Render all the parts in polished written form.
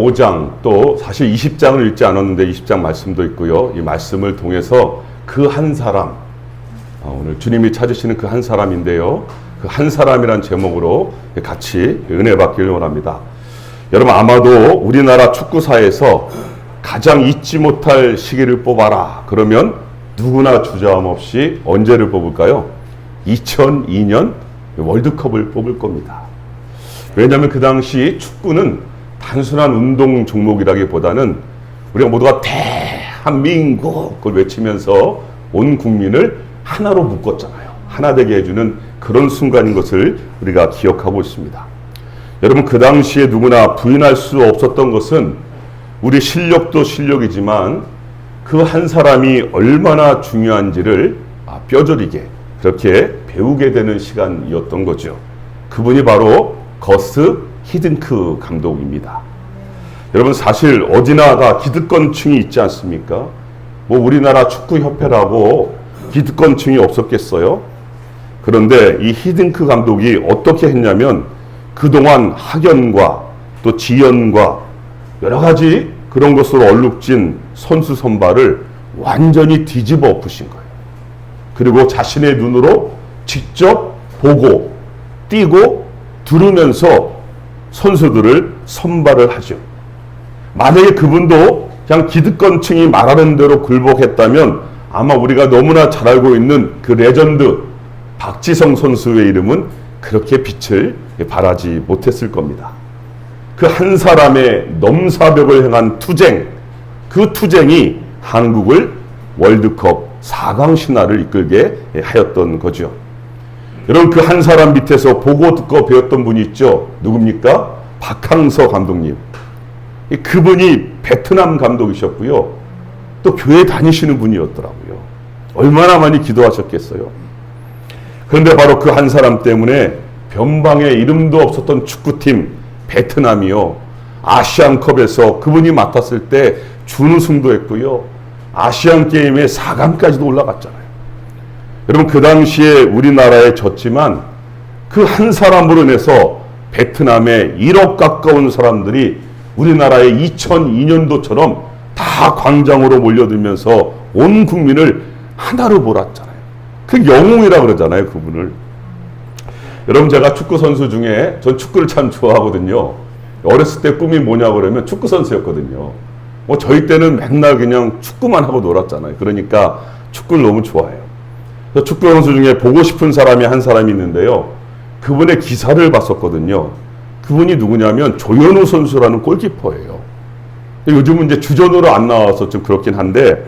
5장 또 사실 20장을 읽지 않았는데 20장 말씀도 있고요. 이 말씀을 통해서 그 한 사람, 오늘 주님이 찾으시는 그 한 사람인데요. 그 한 사람이란 제목으로 같이 은혜 받기를 원합니다. 여러분, 아마도 우리나라 축구사에서 가장 잊지 못할 시기를 뽑아라 그러면 누구나 주저함없이 언제를 뽑을까요? 2002년 월드컵을 뽑을 겁니다. 왜냐하면 그 당시 축구는 단순한 운동 종목이라기보다는 우리가 모두가 대한민국을 외치면서 온 국민을 하나로 묶었잖아요. 하나 되게 해주는 그런 순간인 것을 우리가 기억하고 있습니다. 여러분, 그 당시에 누구나 부인할 수 없었던 것은 우리 실력도 실력이지만 그 한 사람이 얼마나 중요한지를 뼈저리게 그렇게 배우게 되는 시간이었던 거죠. 그분이 바로 거스 히든크 감독입니다. 여러분, 사실 어디나 다 기득권층이 있지 않습니까? 뭐 우리나라 축구협회라고 기득권층이 없었겠어요? 그런데 이 히든크 감독이 어떻게 했냐면 그동안 학연과 또 지연과 여러 가지 그런 것으로 얼룩진 선수 선발을 완전히 뒤집어 엎으신 거예요. 그리고 자신의 눈으로 직접 보고 뛰고 들으면서 선수들을 선발을 하죠. 만약에 그분도 그냥 기득권층이 말하는 대로 굴복했다면 아마 우리가 너무나 잘 알고 있는 그 레전드 박지성 선수의 이름은 그렇게 빛을 발하지 못했을 겁니다. 그 한 사람의 넘사벽을 향한 투쟁, 그 투쟁이 한국을 월드컵 4강 신화를 이끌게 하였던 거죠. 여러분, 그 한 사람 밑에서 보고 듣고 배웠던 분이 있죠. 누굽니까? 박항서 감독님. 그분이 베트남 감독이셨고요. 또 교회 다니시는 분이었더라고요. 얼마나 많이 기도하셨겠어요. 그런데 바로 그 한 사람 때문에 변방에 이름도 없었던 축구팀 베트남이요. 아시안컵에서 그분이 맡았을 때 준우승도 했고요. 아시안게임에 4강까지도 올라갔잖아요. 여러분, 그 당시에 우리나라에 졌지만 그 한 사람으로 인해서 베트남에 1억 가까운 사람들이 우리나라의 2002년도처럼 다 광장으로 몰려들면서 온 국민을 하나로 몰았잖아요. 그 영웅이라 그러잖아요, 그분을. 여러분, 제가 축구 선수 중에 전 축구를 참 좋아하거든요. 어렸을 때 꿈이 뭐냐 그러면 축구 선수였거든요. 뭐 저희 때는 맨날 그냥 축구만 하고 놀았잖아요. 그러니까 축구를 너무 좋아해요. 축구 선수 중에 보고 싶은 사람이 한 사람이 있는데요. 그분의 기사를 봤었거든요. 그분이 누구냐면 조현우 선수라는 골키퍼예요. 요즘은 이제 주전으로 안 나와서 좀 그렇긴 한데,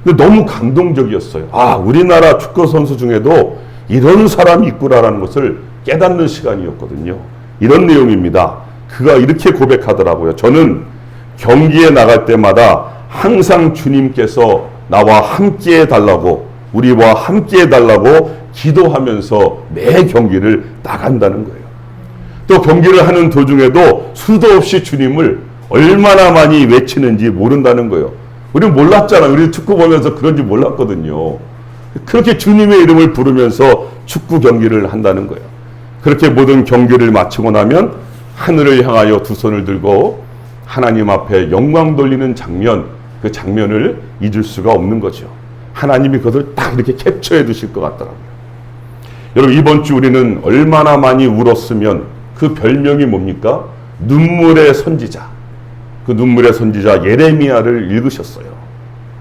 근데 너무 감동적이었어요. 아, 우리나라 축구 선수 중에도 이런 사람이 있구나라는 것을 깨닫는 시간이었거든요. 이런 내용입니다. 그가 이렇게 고백하더라고요. 저는 경기에 나갈 때마다 항상 주님께서 나와 함께 해달라고, 우리와 함께 해달라고 기도하면서 매 경기를 나간다는 거예요. 또 경기를 하는 도중에도 수도 없이 주님을 얼마나 많이 외치는지 모른다는 거예요. 우리는 몰랐잖아요. 우리 축구 보면서 그런지 몰랐거든요. 그렇게 주님의 이름을 부르면서 축구 경기를 한다는 거예요. 그렇게 모든 경기를 마치고 나면 하늘을 향하여 두 손을 들고 하나님 앞에 영광 돌리는 장면, 그 장면을 잊을 수가 없는 거죠. 하나님이 그것을 딱 이렇게 캡처해 두실 것 같더라고요. 여러분, 이번 주 우리는 얼마나 많이 울었으면 그 별명이 뭡니까? 눈물의 선지자. 그 눈물의 선지자 예레미야를 읽으셨어요.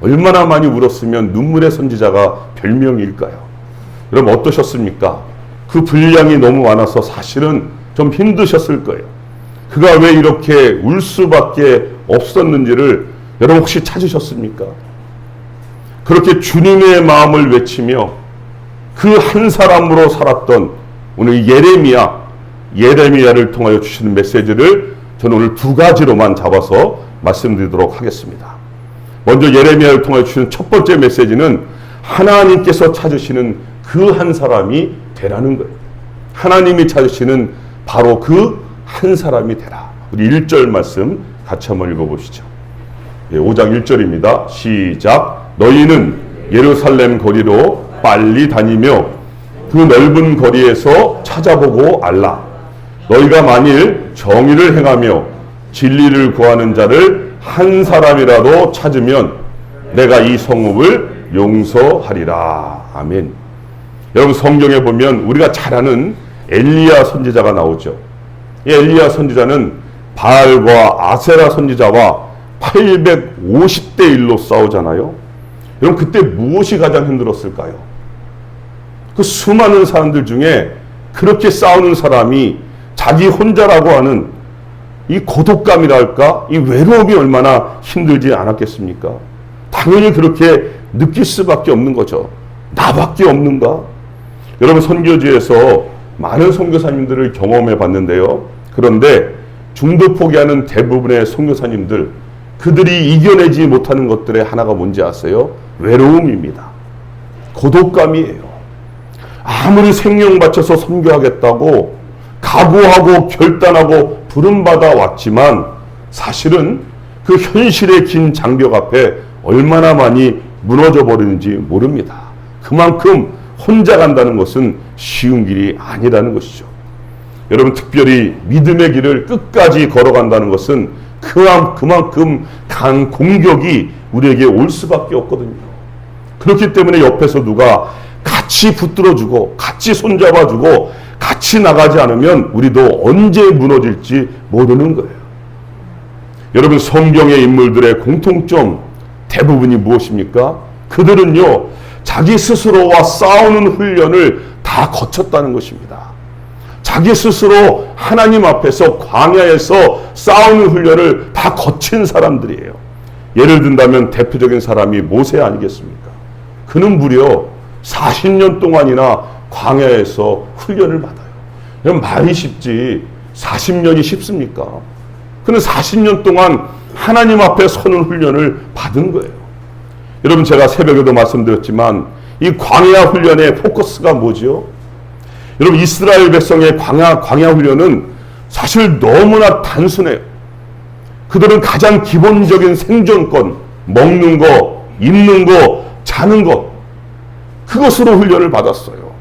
얼마나 많이 울었으면 눈물의 선지자가 별명일까요? 여러분, 어떠셨습니까? 그 분량이 너무 많아서 사실은 좀 힘드셨을 거예요. 그가 왜 이렇게 울 수밖에 없었는지를 여러분 혹시 찾으셨습니까? 그렇게 주님의 마음을 외치며 그 한 사람으로 살았던 오늘 예레미야를 통하여 주시는 메시지를 저는 오늘 두 가지로만 잡아서 말씀드리도록 하겠습니다. 먼저 예레미야를 통하여 주시는 첫 번째 메시지는 하나님께서 찾으시는 그 한 사람이 되라는 거예요. 하나님이 찾으시는 바로 그 한 사람이 되라. 우리 1절 말씀 같이 한번 읽어보시죠. 5장 1절입니다. 시작. 너희는 예루살렘 거리로 빨리 다니며 그 넓은 거리에서 찾아보고 알라. 너희가 만일 정의를 행하며 진리를 구하는 자를 한 사람이라도 찾으면 내가 이 성읍을 용서하리라. 아멘. 여러분, 성경에 보면 우리가 잘 아는 엘리야 선지자가 나오죠. 이 엘리야 선지자는 바알과 아세라 선지자와 850대 1로 싸우잖아요. 여러분, 그때 무엇이 가장 힘들었을까요? 그 수많은 사람들 중에 그렇게 싸우는 사람이 자기 혼자라고 하는 이 고독감이랄까, 이 외로움이 얼마나 힘들지 않았겠습니까? 당연히 그렇게 느낄 수밖에 없는 거죠. 나밖에 없는가? 여러분, 선교지에서 많은 선교사님들을 경험해 봤는데요. 그런데 중도 포기하는 대부분의 선교사님들, 그들이 이겨내지 못하는 것들의 하나가 뭔지 아세요? 외로움입니다. 고독감이에요. 아무리 생명 바쳐서 선교하겠다고 각오하고 결단하고 부름받아 왔지만 사실은 그 현실의 긴 장벽 앞에 얼마나 많이 무너져 버리는지 모릅니다. 그만큼 혼자 간다는 것은 쉬운 길이 아니라는 것이죠. 여러분, 특별히 믿음의 길을 끝까지 걸어간다는 것은 그만큼 강 공격이 우리에게 올 수밖에 없거든요. 그렇기 때문에 옆에서 누가 같이 붙들어주고 같이 손잡아주고 같이 나가지 않으면 우리도 언제 무너질지 모르는 거예요. 여러분, 성경의 인물들의 공통점 대부분이 무엇입니까? 그들은요, 자기 스스로와 싸우는 훈련을 다 거쳤다는 것입니다. 자기 스스로 하나님 앞에서 광야에서 싸우는 훈련을 다 거친 사람들이에요. 예를 든다면 대표적인 사람이 모세 아니겠습니까? 그는 무려 40년 동안이나 광야에서 훈련을 받아요. 그럼 말이 쉽지 40년이 쉽습니까? 그는 40년 동안 하나님 앞에 서는 훈련을 받은 거예요. 여러분, 제가 새벽에도 말씀드렸지만 이 광야 훈련의 포커스가 뭐죠? 여러분, 이스라엘 백성의 광야 훈련은 사실 너무나 단순해요. 그들은 가장 기본적인 생존권, 먹는 거, 입는 거, 자는 것, 그것으로 훈련을 받았어요.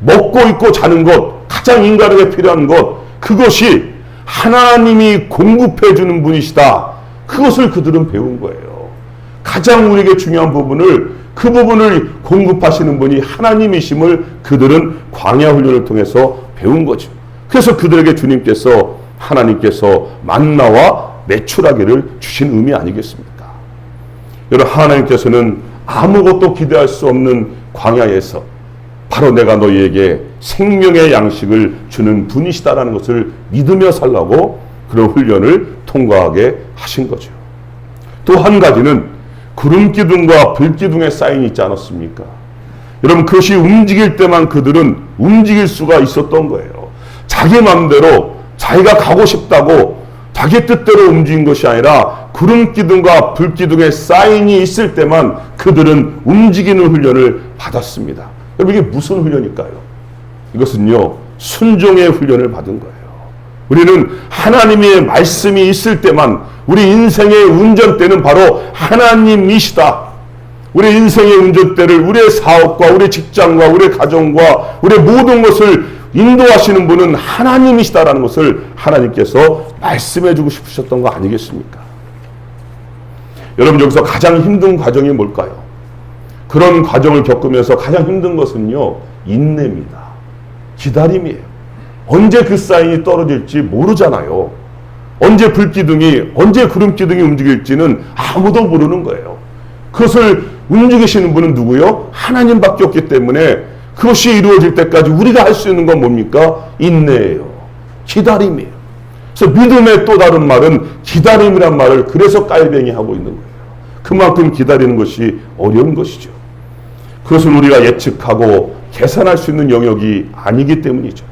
먹고 입고 자는 것, 가장 인간에게 필요한 것, 그것이 하나님이 공급해 주는 분이시다. 그것을 그들은 배운 거예요. 가장 우리에게 중요한 부분을, 그 부분을 공급하시는 분이 하나님이심을 그들은 광야 훈련을 통해서 배운 거죠. 그래서 그들에게 주님께서, 하나님께서 만나와 메추라기를 주신 의미 아니겠습니까? 여러분, 하나님께서는 아무것도 기대할 수 없는 광야에서 바로 내가 너희에게 생명의 양식을 주는 분이시다라는 것을 믿으며 살라고 그런 훈련을 통과하게 하신 거죠. 또 한 가지는 구름기둥과 불기둥의 사인이 있지 않았습니까? 여러분, 그것이 움직일 때만 그들은 움직일 수가 있었던 거예요. 자기 마음대로 자기가 가고 싶다고 자기 뜻대로 움직인 것이 아니라 구름기둥과 불기둥의 사인이 있을 때만 그들은 움직이는 훈련을 받았습니다. 여러분, 이게 무슨 훈련일까요? 이것은요, 순종의 훈련을 받은 거예요. 우리는 하나님의 말씀이 있을 때만, 우리 인생의 운전대는 바로 하나님이시다. 우리 인생의 운전대를, 우리의 사업과 우리 직장과 우리 가정과 우리 모든 것을 인도하시는 분은 하나님이시다라는 것을 하나님께서 말씀해 주고 싶으셨던 거 아니겠습니까? 여러분, 여기서 가장 힘든 과정이 뭘까요? 그런 과정을 겪으면서 가장 힘든 것은요, 인내입니다. 기다림이에요. 언제 그 사인이 떨어질지 모르잖아요. 언제 불기둥이, 언제 구름기둥이 움직일지는 아무도 모르는 거예요. 그것을 움직이시는 분은 누구요? 하나님밖에 없기 때문에 그것이 이루어질 때까지 우리가 할 수 있는 건 뭡니까? 인내예요. 기다림이에요. 그래서 믿음의 또 다른 말은 기다림이란 말을 그래서 깔뱅이 하고 있는 거예요. 그만큼 기다리는 것이 어려운 것이죠. 그것을 우리가 예측하고 계산할 수 있는 영역이 아니기 때문이죠.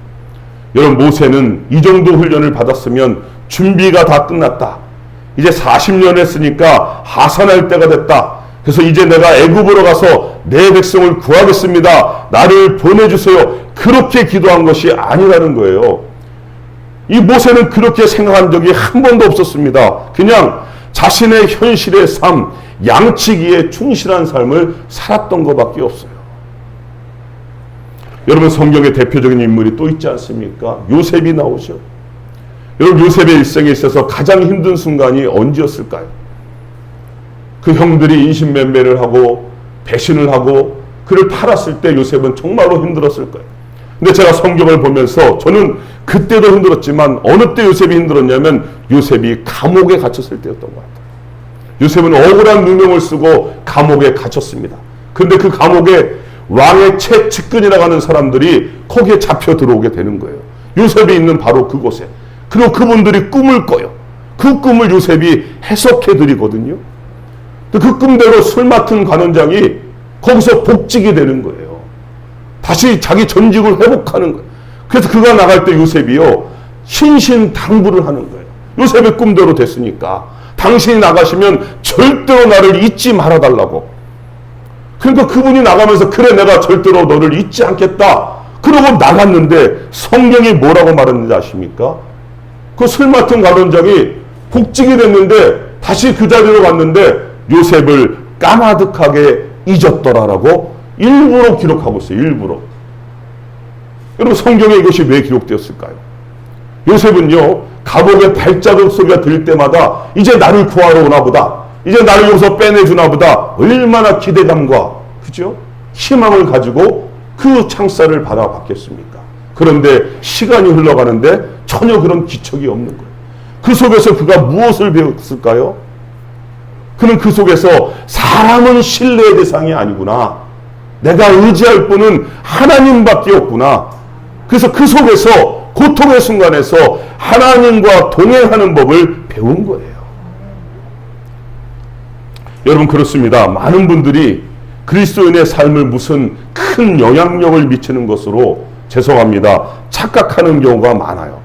여러분, 모세는 이 정도 훈련을 받았으면 준비가 다 끝났다. 이제 40년 했으니까 하산할 때가 됐다. 그래서 이제 내가 애굽으로 가서 내 백성을 구하겠습니다. 나를 보내주세요. 그렇게 기도한 것이 아니라는 거예요. 이 모세는 그렇게 생각한 적이 한 번도 없었습니다. 그냥 자신의 현실의 삶, 양치기에 충실한 삶을 살았던 것밖에 없어요. 여러분, 성경의 대표적인 인물이 또 있지 않습니까? 요셉이 나오죠. 여러분, 요셉의 일생에 있어서 가장 힘든 순간이 언제였을까요? 그 형들이 인신매매를 하고 배신을 하고 그를 팔았을 때 요셉은 정말로 힘들었을 거예요. 근데 제가 성경을 보면서 저는 그때도 힘들었지만 어느 때 요셉이 힘들었냐면 요셉이 감옥에 갇혔을 때였던 것 같아요. 요셉은 억울한 누명을 쓰고 감옥에 갇혔습니다. 그런데 그 감옥에 왕의 최측근이라고 하는 사람들이 거기에 잡혀 들어오게 되는 거예요. 요셉이 있는 바로 그곳에. 그리고 그분들이 꿈을 꿔요. 그 꿈을 요셉이 해석해 드리거든요. 그 꿈대로 술 맡은 관원장이 거기서 복직이 되는 거예요. 다시 자기 전직을 회복하는 거예요. 그래서 그가 나갈 때 요셉이요, 신신당부를 하는 거예요. 요셉의 꿈대로 됐으니까 당신이 나가시면 절대로 나를 잊지 말아달라고. 그러니까 그분이 나가면서 그래, 내가 절대로 너를 잊지 않겠다. 그러고 나갔는데 성경이 뭐라고 말했는지 아십니까? 그 술 맡은 관원장이 복직이 됐는데 다시 그 자리로 갔는데 요셉을 까마득하게 잊었더라라고 일부러 기록하고 있어요. 일부러. 여러분, 성경에 이것이 왜 기록되었을까요? 요셉은요, 감옥의 발자국 소리가 들릴 때마다 이제 나를 구하러 오나 보다, 이제 나를 여기서 빼내주나 보다, 얼마나 기대감과, 그죠? 희망을 가지고 그 창살을 받아봤겠습니까? 그런데 시간이 흘러가는데 전혀 그런 기척이 없는 거예요. 그 속에서 그가 무엇을 배웠을까요? 그는 그 속에서 사람은 신뢰의 대상이 아니구나, 내가 의지할 분은 하나님밖에 없구나. 그래서 그 속에서 고통의 순간에서 하나님과 동행하는 법을 배운 거예요. 여러분, 그렇습니다. 많은 분들이 그리스도인의 삶을 무슨 큰 영향력을 미치는 것으로, 죄송합니다, 착각하는 경우가 많아요.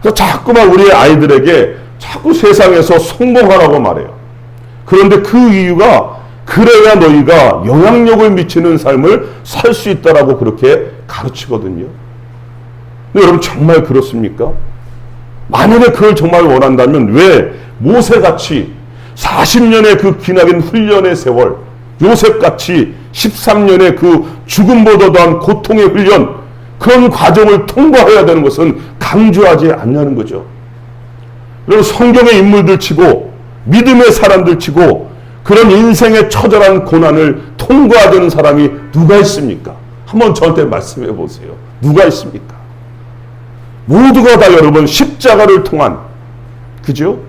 그래서 자꾸만 우리의 아이들에게 자꾸 세상에서 성공하라고 말해요. 그런데 그 이유가 그래야 너희가 영향력을 미치는 삶을 살 수 있다라고 그렇게 가르치거든요. 근데 여러분, 정말 그렇습니까? 만약에 그걸 정말 원한다면 왜 모세같이 40년의 그 기나긴 훈련의 세월, 요셉같이 13년의 그 죽음보다 더한 고통의 훈련, 그런 과정을 통과해야 되는 것은 강조하지 않냐는 거죠. 여러분, 성경의 인물들 치고 믿음의 사람들 치고 그런 인생의 처절한 고난을 통과하는 사람이 누가 있습니까? 한번 저한테 말씀해 보세요. 누가 있습니까? 모두가 다 여러분 십자가를 통한, 그죠?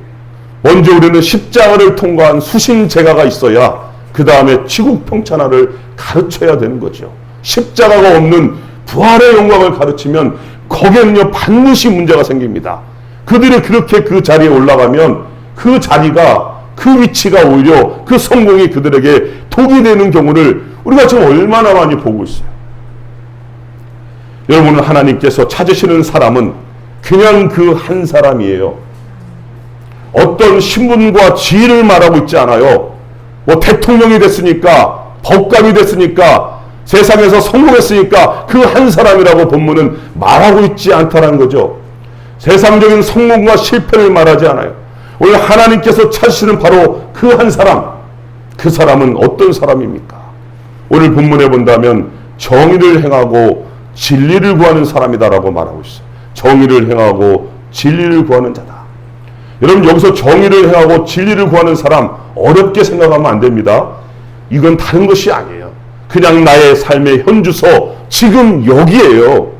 먼저 우리는 십자가를 통과한 수신제가가 있어야 그 다음에 지국평천하를 가르쳐야 되는 거죠. 십자가가 없는 부활의 영광을 가르치면 거기에는요 반드시 문제가 생깁니다. 그들이 그렇게 그 자리에 올라가면 그 자리가, 그 위치가 오히려 그 성공이 그들에게 독이 되는 경우를 우리가 지금 얼마나 많이 보고 있어요. 여러분, 하나님께서 찾으시는 사람은 그냥 그 한 사람이에요. 어떤 신분과 지위를 말하고 있지 않아요. 뭐 대통령이 됐으니까, 법관이 됐으니까, 세상에서 성공했으니까 그 한 사람이라고 본문은 말하고 있지 않다는 거죠. 세상적인 성공과 실패를 말하지 않아요. 오늘 하나님께서 찾으시는 바로 그 한 사람, 그 사람은 어떤 사람입니까? 오늘 본문에 본다면 정의를 행하고 진리를 구하는 사람이다라고 말하고 있어요. 정의를 행하고 진리를 구하는 자다. 여러분, 여기서 정의를 행하고 진리를 구하는 사람 어렵게 생각하면 안 됩니다. 이건 다른 것이 아니에요. 그냥 나의 삶의 현주소, 지금 여기에요.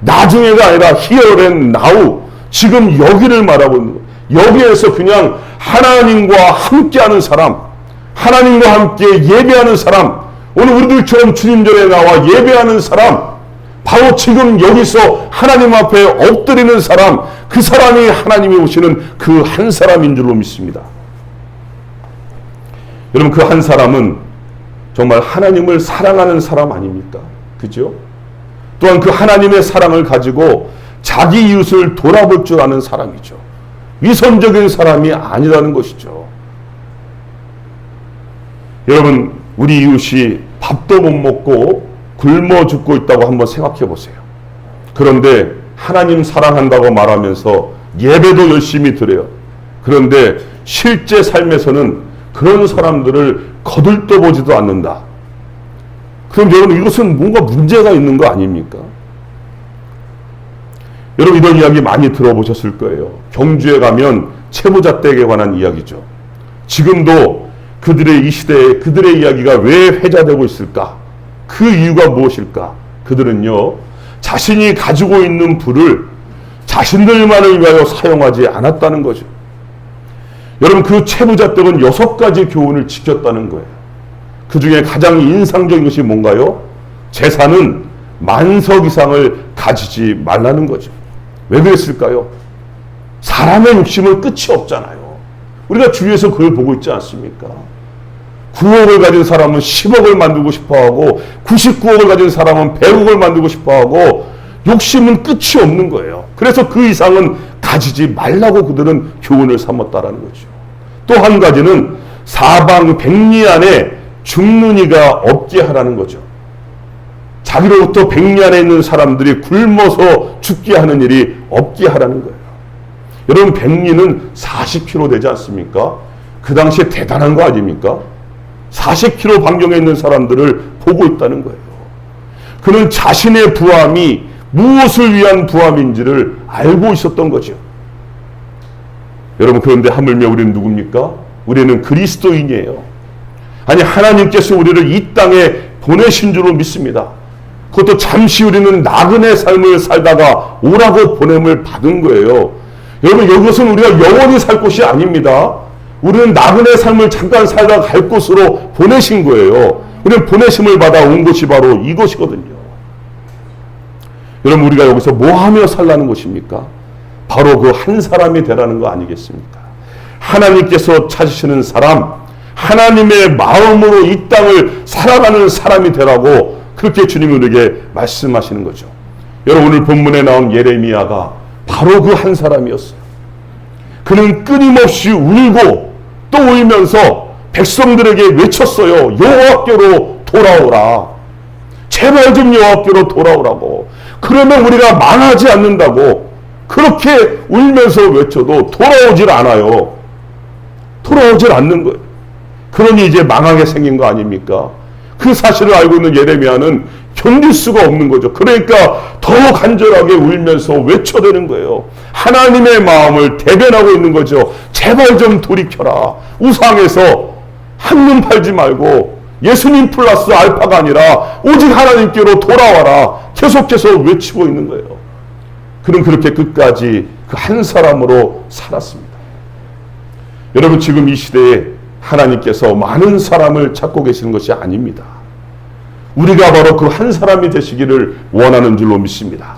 나중에가 아니라 here and now, 지금 여기를 말하고 있는 거예요. 여기에서 그냥 하나님과 함께하는 사람, 하나님과 함께 예배하는 사람, 오늘 우리들처럼 주님 전에 나와 예배하는 사람, 바로 지금 여기서 하나님 앞에 엎드리는 사람, 그 사람이 하나님이 오시는 그 한 사람인 줄로 믿습니다. 여러분, 그 한 사람은 정말 하나님을 사랑하는 사람 아닙니까? 그죠? 또한 그 하나님의 사랑을 가지고 자기 이웃을 돌아볼 줄 아는 사람이죠. 위선적인 사람이 아니라는 것이죠. 여러분, 우리 이웃이 밥도 못 먹고 굶어 죽고 있다고 한번 생각해 보세요. 그런데 하나님 사랑한다고 말하면서 예배도 열심히 드려요. 그런데 실제 삶에서는 그런 사람들을 거들떠보지도 않는다. 그럼 여러분, 이것은 뭔가 문제가 있는 거 아닙니까? 여러분 이런 이야기 많이 들어보셨을 거예요. 경주에 가면 채부자 댁에 관한 이야기죠. 지금도 그들의 이 시대에 그들의 이야기가 왜 회자되고 있을까? 그 이유가 무엇일까? 그들은요, 자신이 가지고 있는 부를 자신들만을 위하여 사용하지 않았다는 거죠. 여러분 그 채부자 댁은 6가지 교훈을 지켰다는 거예요. 그 중에 가장 인상적인 것이 뭔가요? 재산은 만석 이상을 가지지 말라는 거죠. 왜 그랬을까요? 사람의 욕심은 끝이 없잖아요. 우리가 주위에서 그걸 보고 있지 않습니까? 9억을 가진 사람은 10억을 만들고 싶어하고 99억을 가진 사람은 100억을 만들고 싶어하고 욕심은 끝이 없는 거예요. 그래서 그 이상은 가지지 말라고 그들은 교훈을 삼았다라는 거죠. 또 한 가지는 사방 백리 안에 죽는 이가 없게 하라는 거죠. 자기로부터 백리 안에 있는 사람들이 굶어서 죽게 하는 일이 없게 하라는 거예요. 여러분 백리는 40km 되지 않습니까? 그 당시에 대단한 거 아닙니까? 40km 반경에 있는 사람들을 보고 있다는 거예요. 그는 자신의 부함이 무엇을 위한 부함인지를 알고 있었던 거죠. 여러분 그런데 하물며 우리는 누굽니까? 우리는 그리스도인이에요. 아니 하나님께서 우리를 이 땅에 보내신 줄로 믿습니다. 그것도 잠시 우리는 나그네 삶을 살다가 오라고 보냄을 받은 거예요. 여러분 이것은 우리가 영원히 살 곳이 아닙니다. 우리는 나그네 삶을 잠깐 살다가 갈 곳으로 보내신 거예요. 우리는 보내심을 받아 온 것이 바로 이것이거든요. 여러분 우리가 여기서 뭐 하며 살라는 것입니까? 바로 그 한 사람이 되라는 거 아니겠습니까? 하나님께서 찾으시는 사람, 하나님의 마음으로 이 땅을 살아가는 사람이 되라고 그렇게 주님이 우리에게 말씀하시는 거죠. 여러분 오늘 본문에 나온 예레미야가 바로 그 한 사람이었어요. 그는 끊임없이 울고 또 울면서 백성들에게 외쳤어요. 여호와께로 돌아오라. 제발 좀 여호와께로 돌아오라고. 그러면 우리가 망하지 않는다고. 그렇게 울면서 외쳐도 돌아오질 않아요. 돌아오질 않는 거예요. 그러니 이제 망하게 생긴 거 아닙니까? 그 사실을 알고 있는 예레미야는 견딜 수가 없는 거죠. 그러니까 더 간절하게 울면서 외쳐대는 거예요. 하나님의 마음을 대변하고 있는 거죠. 제발 좀 돌이켜라. 우상에서 한눈 팔지 말고 예수님 플러스 알파가 아니라 오직 하나님께로 돌아와라. 계속해서 외치고 있는 거예요. 그는 그렇게 끝까지 그 한 사람으로 살았습니다. 여러분 지금 이 시대에 하나님께서 많은 사람을 찾고 계시는 것이 아닙니다. 우리가 바로 그 한 사람이 되시기를 원하는 줄로 믿습니다.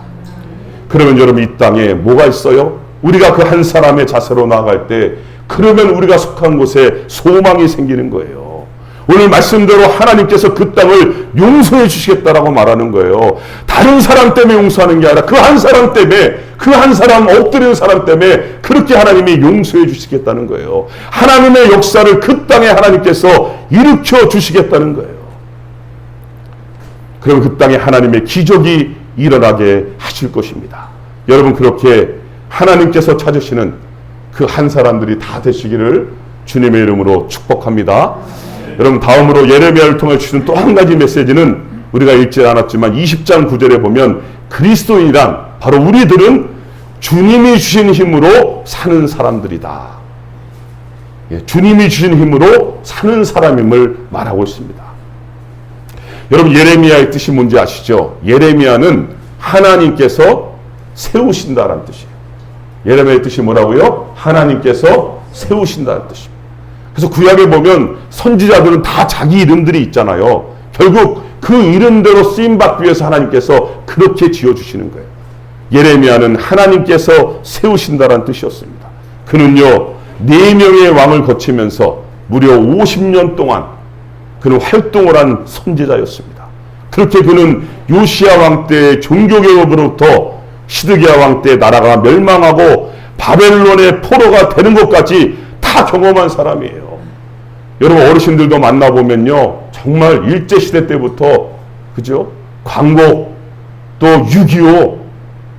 그러면 여러분 이 땅에 뭐가 있어요? 우리가 그 한 사람의 자세로 나아갈 때 그러면 우리가 속한 곳에 소망이 생기는 거예요. 오늘 말씀대로 하나님께서 그 땅을 용서해 주시겠다라고 말하는 거예요. 다른 사람 때문에 용서하는 게 아니라 그 한 사람 때문에, 그 한 사람 엎드리는 사람 때문에 그렇게 하나님이 용서해 주시겠다는 거예요. 하나님의 역사를 그 땅에 하나님께서 일으켜 주시겠다는 거예요. 그럼 그 땅에 하나님의 기적이 일어나게 하실 것입니다. 여러분 그렇게 하나님께서 찾으시는 그 한 사람들이 다 되시기를 주님의 이름으로 축복합니다. 여러분 다음으로 예레미야를 통해 주시는 또 한 가지 메시지는 우리가 읽지 않았지만 20장 9절에 보면 그리스도인이란 바로 우리들은 주님이 주신 힘으로 사는 사람들이다. 주님이 주신 힘으로 사는 사람임을 말하고 있습니다. 여러분 예레미야의 뜻이 뭔지 아시죠? 예레미야는 하나님께서 세우신다라는 뜻이에요. 예레미야의 뜻이 뭐라고요? 하나님께서 세우신다는 뜻입니다. 그래서 구약에 보면 선지자들은 다 자기 이름들이 있잖아요. 결국 그 이름대로 쓰임받기 위해서 하나님께서 그렇게 지어주시는 거예요. 예레미야는 하나님께서 세우신다라는 뜻이었습니다. 그는요 4명의 왕을 거치면서 무려 50년 동안 그는 활동을 한 선지자였습니다. 그렇게 그는 요시야 왕 때의 종교개혁으로부터 시드기야 왕 때 나라가 멸망하고 바벨론의 포로가 되는 것까지 다 경험한 사람이에요. 여러분 어르신들도 만나보면요 정말 일제시대 때부터 그죠? 광복 또 6.25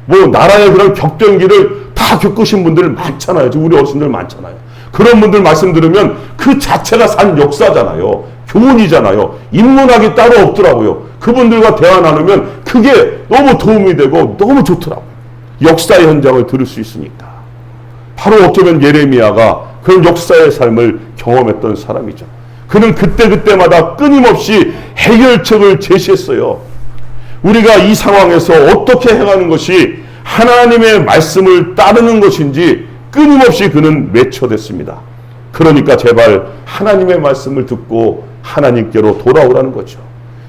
뭐 나라의 그런 격변기를 다 겪으신 분들 많잖아요. 우리 어르신들 많잖아요. 그런 분들 말씀 들으면 그 자체가 산 역사잖아요. 교훈이잖아요. 인문학이 따로 없더라고요. 그분들과 대화 나누면 그게 너무 도움이 되고 너무 좋더라고요. 역사의 현장을 들을 수 있으니까. 바로 어쩌면 예레미야가 그런 역사의 삶을 경험했던 사람이죠. 그는 그때그때마다 끊임없이 해결책을 제시했어요. 우리가 이 상황에서 어떻게 행하는 것이 하나님의 말씀을 따르는 것인지 끊임없이 그는 외쳐댔습니다. 그러니까 제발 하나님의 말씀을 듣고 하나님께로 돌아오라는 거죠.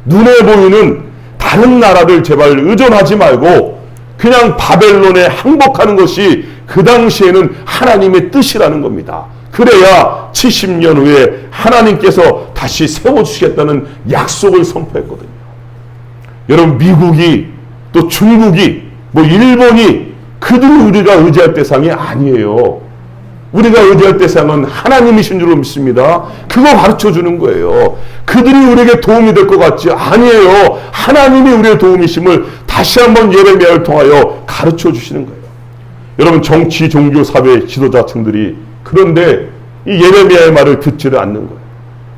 눈에 보이는 다른 나라를 제발 의존하지 말고 그냥 바벨론에 항복하는 것이 그 당시에는 하나님의 뜻이라는 겁니다. 그래야 70년 후에 하나님께서 다시 세워주시겠다는 약속을 선포했거든요. 여러분, 미국이 또 중국이 뭐 일본이 그들이 우리가 의지할 대상이 아니에요. 우리가 의지할 대상은 하나님이신 줄로 믿습니다. 그거 가르쳐 주는 거예요. 그들이 우리에게 도움이 될 것 같지? 아니에요. 하나님이 우리의 도움이심을 다시 한번 예레미야를 통하여 가르쳐 주시는 거예요. 여러분, 정치, 종교, 사회 지도자층들이 그런데 이 예레미야의 말을 듣지를 않는 거예요.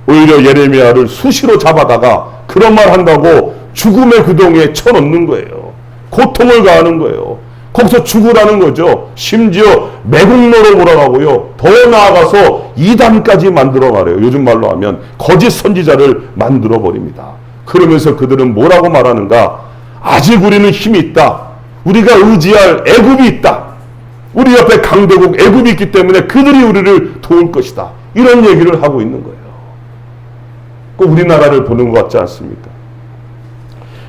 오히려 예레미야를 수시로 잡아다가 그런 말 한다고 죽음의 구덩이에 쳐넣는 거예요. 고통을 가하는 거예요. 거기서 죽으라는 거죠. 심지어 매국노로 몰아가고요. 더 나아가서 이단까지 만들어 말해요. 요즘 말로 하면 거짓 선지자를 만들어 버립니다. 그러면서 그들은 뭐라고 말하는가? 아직 우리는 힘이 있다. 우리가 의지할 애굽이 있다. 우리 옆에 강대국 애굽이 있기 때문에 그들이 우리를 도울 것이다. 이런 얘기를 하고 있는 거예요. 꼭 우리나라를 보는 것 같지 않습니까?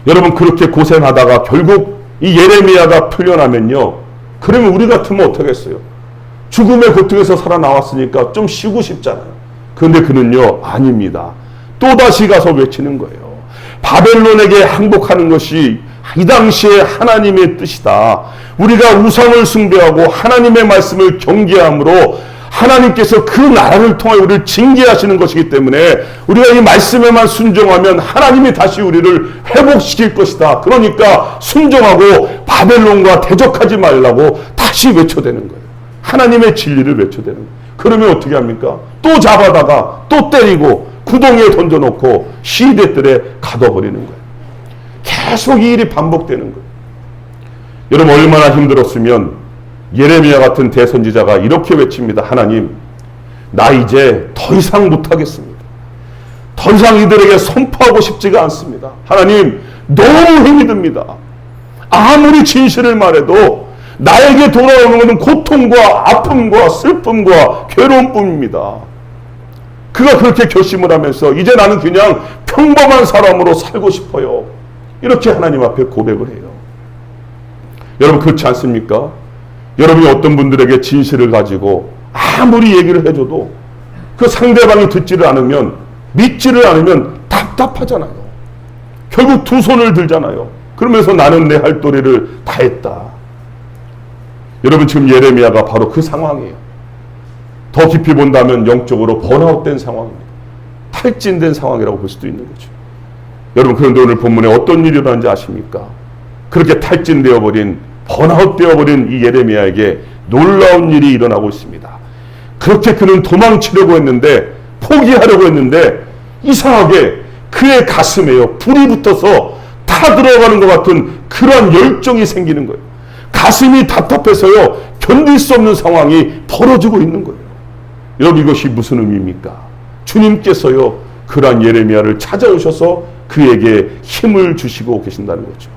여러분, 그렇게 고생하다가 결국 이 예레미야가 풀려나면요, 그러면 우리 같으면 어떡하겠어요? 죽음의 고통에서 살아나왔으니까 좀 쉬고 싶잖아요. 그런데 그는요, 아닙니다. 또다시 가서 외치는 거예요. 바벨론에게 항복하는 것이 이 당시에 하나님의 뜻이다. 우리가 우상을 숭배하고 하나님의 말씀을 경계함으로 하나님께서 그 나라를 통하여 우리를 징계하시는 것이기 때문에 우리가 이 말씀에만 순종하면 하나님이 다시 우리를 회복시킬 것이다. 그러니까 순종하고 바벨론과 대적하지 말라고 다시 외쳐대는 거예요. 하나님의 진리를 외쳐대는 거예요. 그러면 어떻게 합니까? 또 잡아다가 또 때리고 구덩이에 던져놓고 시대들에 가둬버리는 거예요. 계속 이 일이 반복되는 거예요. 여러분, 얼마나 힘들었으면 예레미야 같은 대선지자가 이렇게 외칩니다. 하나님, 나 이제 더 이상 못하겠습니다. 더 이상 이들에게 선포하고 싶지가 않습니다. 하나님, 너무 힘이 듭니다. 아무리 진실을 말해도 나에게 돌아오는 것은 고통과 아픔과 슬픔과 괴로움뿐입니다. 그가 그렇게 결심을 하면서 이제 나는 그냥 평범한 사람으로 살고 싶어요. 이렇게 하나님 앞에 고백을 해요. 여러분, 그렇지 않습니까? 여러분이 어떤 분들에게 진실을 가지고 아무리 얘기를 해줘도 그 상대방이 듣지를 않으면, 믿지를 않으면 답답하잖아요. 결국 두 손을 들잖아요. 그러면서 나는 내 할 도리를 다 했다. 여러분, 지금 예레미야가 바로 그 상황이에요. 더 깊이 본다면 영적으로 번아웃된 상황입니다. 탈진된 상황이라고 볼 수도 있는 거죠. 여러분, 그런데 오늘 본문에 어떤 일이 일어난지 아십니까? 그렇게 탈진되어 버린, 번아웃되어 버린 이 예레미야에게 놀라운 일이 일어나고 있습니다. 그렇게 그는 도망치려고 했는데, 포기하려고 했는데 이상하게 그의 가슴에요, 불이 붙어서 타 들어가는 것 같은 그러한 열정이 생기는 거예요. 가슴이 답답해서요, 견딜 수 없는 상황이 벌어지고 있는 거예요. 여러분, 이것이 무슨 의미입니까? 주님께서요, 그러한 예레미야를 찾아오셔서 그에게 힘을 주시고 계신다는 거죠.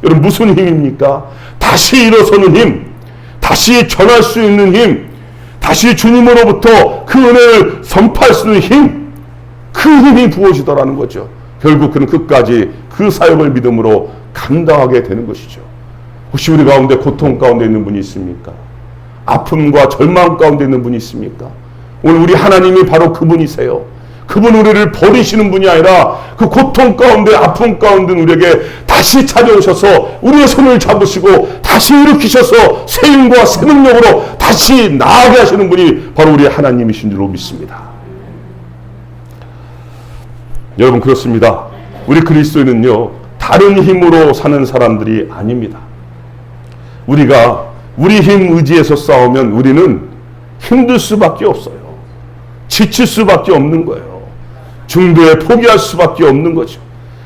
여러분, 무슨 힘입니까? 다시 일어서는 힘, 다시 전할 수 있는 힘, 다시 주님으로부터 그 은혜를 선포할 수 있는 힘, 그 힘이 부어지더라는 거죠. 결국 그는 끝까지 그 사역을 믿음으로 감당하게 되는 것이죠. 혹시 우리 가운데 고통 가운데 있는 분이 있습니까? 아픔과 절망 가운데 있는 분이 있습니까? 오늘 우리 하나님이 바로 그분이세요. 그분 우리를 버리시는 분이 아니라 그 고통 가운데, 아픔 가운데 우리에게 다시 찾아오셔서 우리의 손을 잡으시고 다시 일으키셔서 새 힘과 새 능력으로 다시 나아가게 하시는 분이 바로 우리 하나님이신 줄로 믿습니다. 여러분, 그렇습니다. 우리 그리스도인은요, 다른 힘으로 사는 사람들이 아닙니다. 우리가 우리 힘 의지해서 싸우면 우리는 힘들 수밖에 없어요. 지칠 수밖에 없는 거예요. 중도에 포기할 수밖에 없는 거죠.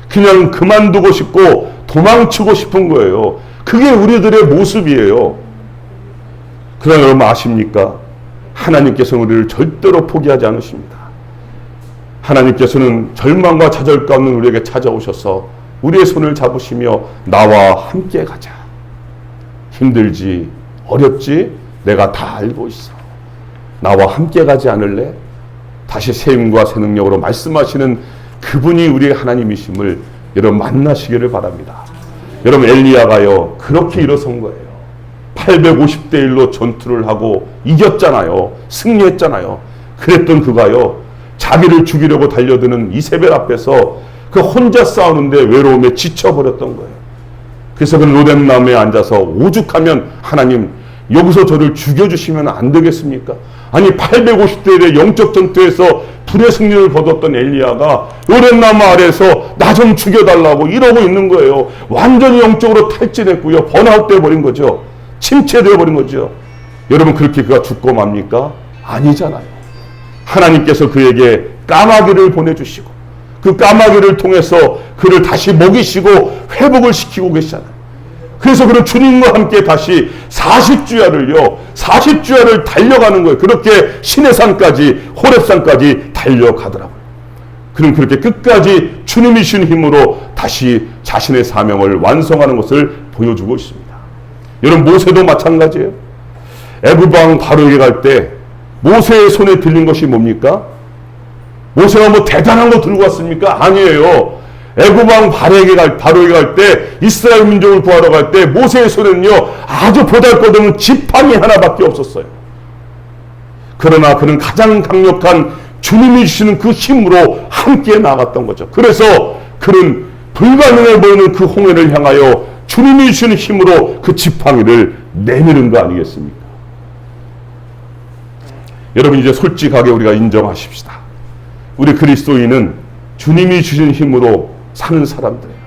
그냥 그만두고 싶고 도망치고 싶은 거예요. 그게 우리들의 모습이에요. 그러나 여러분 아십니까? 하나님께서는 우리를 절대로 포기하지 않으십니다. 하나님께서는 절망과 좌절 가운데 우리에게 찾아오셔서 우리의 손을 잡으시며 나와 함께 가자. 힘들지, 어렵지, 내가 다 알고 있어. 나와 함께 가지 않을래? 다시 새 힘과 새 능력으로 말씀하시는 그분이 우리의 하나님이심을 여러분 만나시기를 바랍니다. 여러분 엘리야가요 그렇게 일어선 거예요. 850대 1로 전투를 하고 이겼잖아요. 승리했잖아요. 그랬던 그가요 자기를 죽이려고 달려드는 이세벨 앞에서 그 혼자 싸우는데 외로움에 지쳐버렸던 거예요. 그래서 그 로뎀나무에 앉아서 오죽하면 하나님 여기서 저를 죽여주시면 안 되겠습니까? 아니 850대 1의 영적 전투에서 불의 승리를 거뒀던 엘리야가 로뎀나무 아래에서 나 좀 죽여달라고 이러고 있는 거예요. 완전히 영적으로 탈진했고요. 번아웃 돼버린 거죠. 침체되어버린 거죠. 여러분 그렇게 그가 죽고 맙니까? 아니잖아요. 하나님께서 그에게 까마귀를 보내주시고 그 까마귀를 통해서 그를 다시 먹이시고 회복을 시키고 계시잖아요. 그래서 그는 주님과 함께 다시 40주야를 달려가는 거예요. 그렇게 시내산까지 호렙산까지 달려가더라고요. 그는 그렇게 끝까지 주님이 주신 힘으로 다시 자신의 사명을 완성하는 것을 보여주고 있습니다. 여러분 모세도 마찬가지예요. 애굽 왕 바로에게 갈 때 모세의 손에 들린 것이 뭡니까? 모세가 뭐 대단한 거 들고 왔습니까? 아니에요. 애굽 왕 바로에게 갈 때 이스라엘 민족을 구하러 갈 때 모세의 손에는요 아주 보잘것없는 지팡이 하나밖에 없었어요. 그러나 그는 가장 강력한 주님이 주시는 그 힘으로 함께 나갔던 거죠. 그래서 그는 불가능해 보이는 그 홍해를 향하여 주님이 주시는 힘으로 그 지팡이를 내미는 거 아니겠습니까? 여러분 이제 솔직하게 우리가 인정하십시다. 우리 그리스도인은 주님이 주신 힘으로 사는 사람들이에요.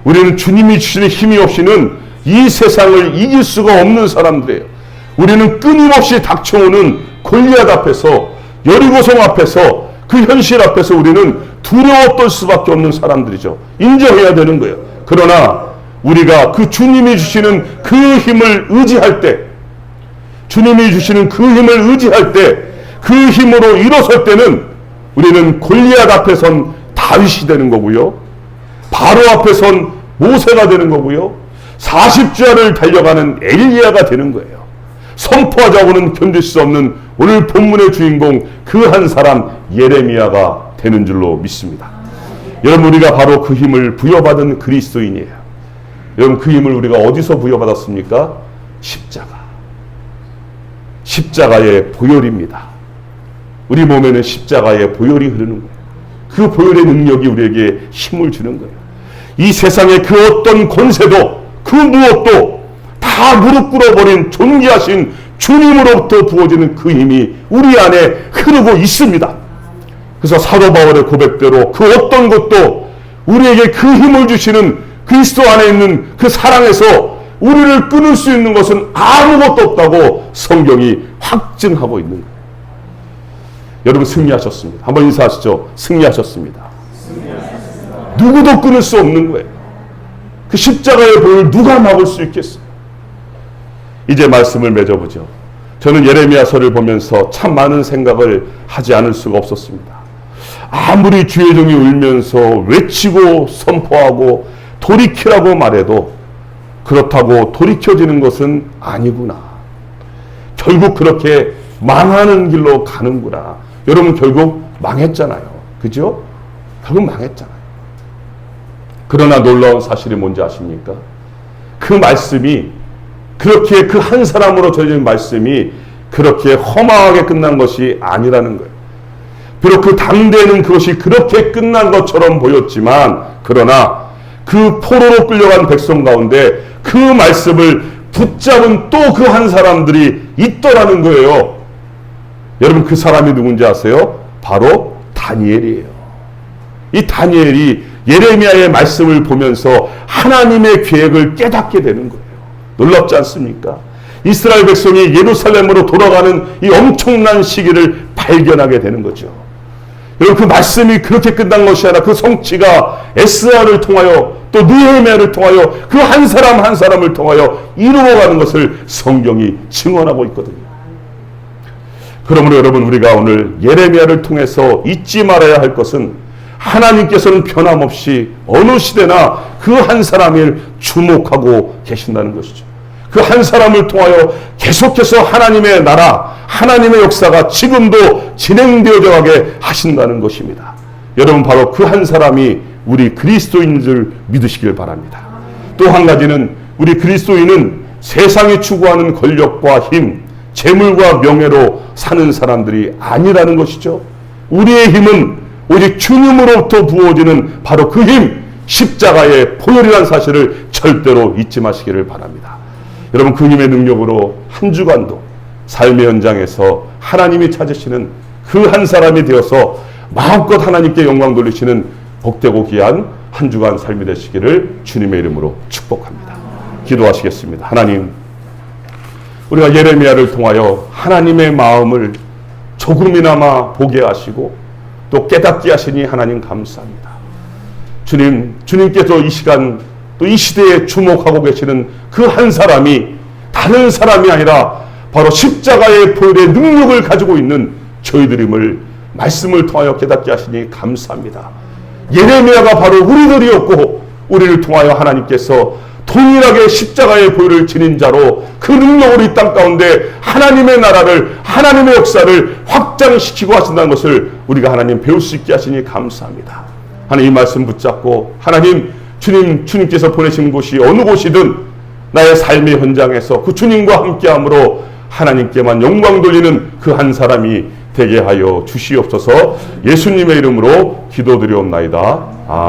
우리는 주님이 주시는 힘이 없이는 이 세상을 이길 수가 없는 사람들이에요. 우리는 끊임없이 닥쳐오는 골리앗 앞에서 여리고성 앞에서 그 현실 앞에서 우리는 두려워 떨 수밖에 없는 사람들이죠. 인정해야 되는 거예요. 그러나 우리가 그 주님이 주시는 그 힘을 의지할 때 주님이 주시는 그 힘을 의지할 때 그 힘으로 일어설 때는 우리는 골리앗 앞에 선 다윗이 되는 거고요. 바로 앞에 선 모세가 되는 거고요. 40주야를 달려가는 엘리야가 되는 거예요. 선포하자고는 견딜 수 없는 오늘 본문의 주인공 그 한 사람 예레미야가 되는 줄로 믿습니다. 여러분 우리가 바로 그 힘을 부여받은 그리스도인이에요. 여러분 그 힘을 우리가 어디서 부여받았습니까? 십자가의 보혈입니다. 우리 몸에는 십자가의 보혈이 흐르는 거예요. 그 보혈의 능력이 우리에게 힘을 주는 거예요. 이 세상의 그 어떤 권세도 그 무엇도 다 무릎 꿇어버린 존귀하신 주님으로부터 부어지는 그 힘이 우리 안에 흐르고 있습니다. 그래서 사도 바울의 고백대로 그 어떤 것도 우리에게 그 힘을 주시는 그리스도 안에 있는 그 사랑에서 우리를 끊을 수 있는 것은 아무것도 없다고 성경이 확증하고 있는 거예요. 여러분 승리하셨습니다. 한번 인사하시죠. 승리하셨습니다. 누구도 끊을 수 없는 거예요. 그 십자가의 보혈을 누가 막을 수 있겠어요? 이제 말씀을 맺어보죠. 저는 예레미야서를 보면서 참 많은 생각을 하지 않을 수가 없었습니다. 아무리 주의 종이 울면서 외치고 선포하고 돌이키라고 말해도 그렇다고 돌이켜지는 것은 아니구나. 결국 그렇게 망하는 길로 가는구나. 여러분 결국 망했잖아요. 그죠? 결국 망했잖아요. 그러나 놀라운 사실이 뭔지 아십니까? 그 말씀이 그렇게 그 한 사람으로 전해진 말씀이 그렇게 허망하게 끝난 것이 아니라는 거예요. 비록 그 당대에는 그것이 그렇게 끝난 것처럼 보였지만 그러나 그 포로로 끌려간 백성 가운데 그 말씀을 붙잡은 또 그 한 사람들이 있더라는 거예요. 여러분 그 사람이 누군지 아세요? 바로 다니엘이에요. 이 다니엘이 예레미야의 말씀을 보면서 하나님의 계획을 깨닫게 되는 거예요. 놀랍지 않습니까? 이스라엘 백성이 예루살렘으로 돌아가는 이 엄청난 시기를 발견하게 되는 거죠. 여러분 그 말씀이 그렇게 끝난 것이 아니라 그 성취가 에스라를 통하여 또 느헤미야를 통하여 그 한 사람 한 사람을 통하여 이루어가는 것을 성경이 증언하고 있거든요. 그러므로 여러분, 우리가 오늘 예레미야를 통해서 잊지 말아야 할 것은 하나님께서는 변함없이 어느 시대나 그 한 사람을 주목하고 계신다는 것이죠. 그 한 사람을 통하여 계속해서 하나님의 나라, 하나님의 역사가 지금도 진행되어져 가게 하신다는 것입니다. 여러분, 바로 그 한 사람이 우리 그리스도인인 줄 믿으시길 바랍니다. 또 한 가지는, 우리 그리스도인은 세상이 추구하는 권력과 힘, 재물과 명예로 사는 사람들이 아니라는 것이죠. 우리의 힘은 오직 주님으로부터 부어지는 바로 그 힘, 십자가의 보혈이라는 사실을 절대로 잊지 마시기를 바랍니다. 여러분, 그 힘의 능력으로 한 주간도 삶의 현장에서 하나님이 찾으시는 그 한 사람이 되어서 마음껏 하나님께 영광 돌리시는 복되고 귀한 한 주간 삶이 되시기를 주님의 이름으로 축복합니다. 기도하시겠습니다. 하나님, 우리가 예레미야를 통하여 하나님의 마음을 조금이나마 보게 하시고 또 깨닫게 하시니 하나님 감사합니다. 주님, 주님께서 이 시간 또 이 시대에 주목하고 계시는 그 한 사람이 다른 사람이 아니라 바로 십자가의 보혈의 능력을 가지고 있는 저희들임을 말씀을 통하여 깨닫게 하시니 감사합니다. 예레미야가 바로 우리들이었고, 우리를 통하여 하나님께서 동일하게 십자가의 보혈을 지닌 자로 그 능력으로 이 땅 가운데 하나님의 나라를, 하나님의 역사를 확장시키고 하신다는 것을 우리가 하나님 배울 수 있게 하시니 감사합니다. 하나님, 이 말씀 붙잡고 하나님, 주님께서 보내신 곳이 어느 곳이든 나의 삶의 현장에서 그 주님과 함께함으로 하나님께만 영광 돌리는 그 한 사람이 되게 하여 주시옵소서. 예수님의 이름으로 기도드리옵나이다. 아멘.